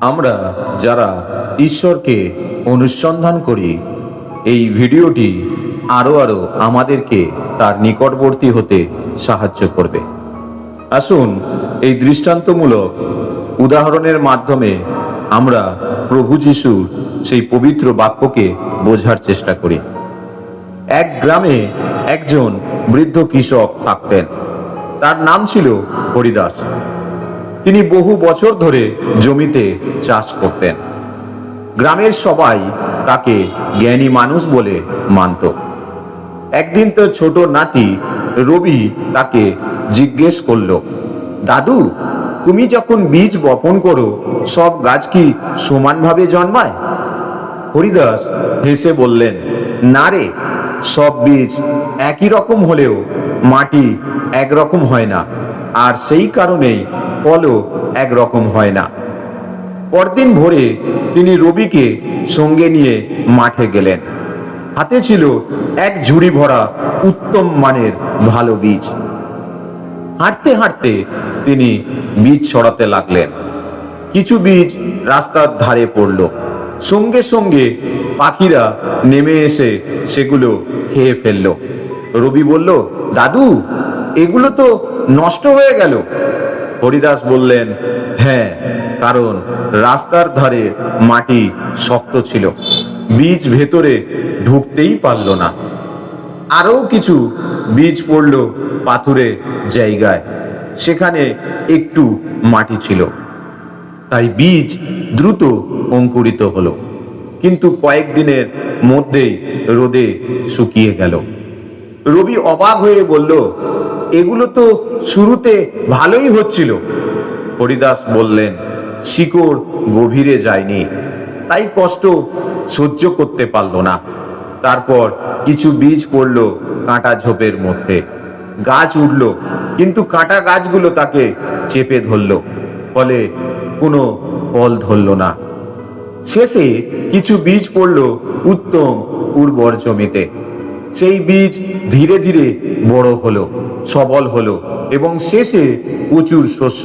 আমরা যারা ঈশ্বরকে অনুসন্ধান করি, এই ভিডিওটি আরও আমাদেরকে তার নিকটবর্তী হতে সাহায্য করবে। আসুন এই দৃষ্টান্তমূলক উদাহরণের মাধ্যমে আমরা প্রভু যিশুর সেই পবিত্র বাক্যকে বোঝার চেষ্টা করি। এক গ্রামে একজন বৃদ্ধ কৃষক থাকতেন। তার নাম ছিল হরিদাস। তিনি বহু বছর ধরে জমিতে চাষ করতেন। গ্রামের সবাই তাকে জ্ঞানী মানুষ বলে মানত। একদিন তার ছোট নাতি রবি তাকে জিজ্ঞেস করল, দাদু, তুমি যখন বীজ বপন করো, সব গাছ কি সমানভাবে জন্মায়? হরিদাস হেসে বললেন, না রে, সব বীজ একই রকম হলেও মাটি একরকম হয় না, আর সেই কারণেই ফলও একরকম হয় না। পরদিন ভোরে তিনি রবিকে সঙ্গে নিয়ে মাঠে গেলেন। হাতে ছিল এক ঝুড়ি ভরা উত্তম মানের ভালো বীজ। হাঁটতে হাঁটতে তিনি বীজ ছড়াতে লাগলেন। কিছু বীজ রাস্তার ধারে পড়ল। সঙ্গে সঙ্গে পাখিরা নেমে এসে সেগুলো খেয়ে ফেলল। রবি বলল, দাদু, এগুলো তো নষ্ট হয়ে গেল। হরিদাস বললেন, হ্যাঁ, কারণ রাস্তার ধারে মাটি শক্ত ছিল, বীজ ভেতরে ঢুকতেই পারল না। আরও কিছু বীজ পড়ল পাথুরে জায়গায়, সেখানে একটু মাটি ছিল, তাই বীজ দ্রুত অঙ্কুরিত হলো, কিন্তু কয়েকদিনের মধ্যেই রোদে শুকিয়ে গেল। রবি অবাক হয়ে বলল, এগুলো তো শুরুতে ভালোই হচ্ছিল। হরিদাস বললেন, শিকড় গভীরে যায়নি, তাই কষ্ট সহ্য করতে পারল না। তারপর কিছু বীজ পড়ল কাঁটা ঝোপের মধ্যে। গাছ উঠল, কিন্তু কাঁটা গাছগুলো তাকে চেপে ধরল, ফলে কোনো ফল ধরল না। শেষে কিছু বীজ পড়ল উত্তম উর্বর জমিতে। সেই বীজ ধীরে ধীরে বড় হলো, সবল হলো এবং শেষে প্রচুর শস্য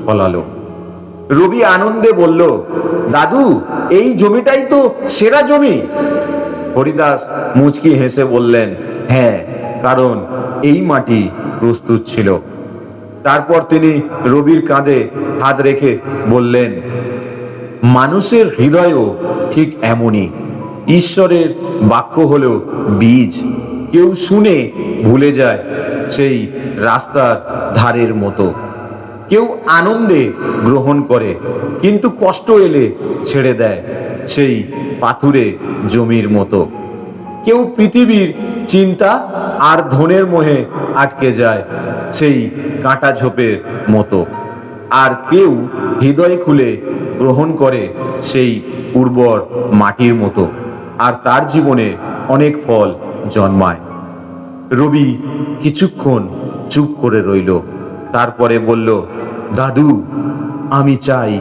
ফলালো। রবি আনন্দে বলল, দাদু, এই জমিটাই তো সেরা জমি। হরিদাস মুচকি হেসে বললেন, হ্যাঁ, কারণ এই মাটি প্রস্তুত ছিল। তারপর তিনি রবির কাঁধে হাত রেখে বললেন, মানুষের হৃদয়ও ঠিক এমনই। ঈশ্বরের বাক্য হলো বীজ। কেউ শুনে ভুলে যায়, সেই রাস্তার ধারের মতো। কেউ আনন্দে গ্রহণ করে, কিন্তু কষ্ট এলে ছেড়ে দেয়, সেই পাথুরে জমির মতো। কেউ পৃথিবীর চিন্তা আর ধনের মোহে আটকে যায়, সেই কাঁটা ঝোপের মতো। আর কেউ হৃদয় খুলে গ্রহণ করে, সেই উর্বর মাটির মতো, আর তার জীবনে অনেক ফল জন্মায়। রবি কিছুক্ষণ চুপ করে রইল, তারপরে বলল, দাদু, আমি চাই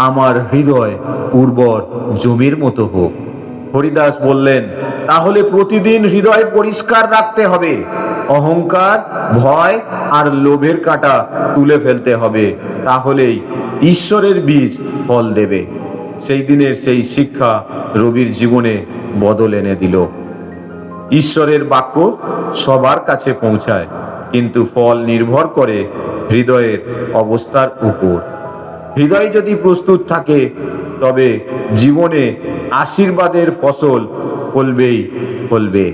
আমার হৃদয় উর্বর জমির মতো হোক। হরিদাস বললেন, তাহলে প্রতিদিন হৃদয় পরিষ্কার রাখতে হবে। অহংকার, ভয় আর লোভের কাঁটা তুলে ফেলতে হবে, তাহলেই ঈশ্বরের বীজ ফল দেবে। সেই দিনের সেই শিক্ষা রবির জীবনে বদল এনে দিল। ঈশ্বরের বাক্য সবার কাছে পৌঁছায়, কিন্তু ফল নির্ভর করে হৃদয়ের অবস্থার উপর। হৃদয় যদি প্রস্তুত থাকে, তবে জীবনে আশীর্বাদের ফসল ফলবেই ফলবে।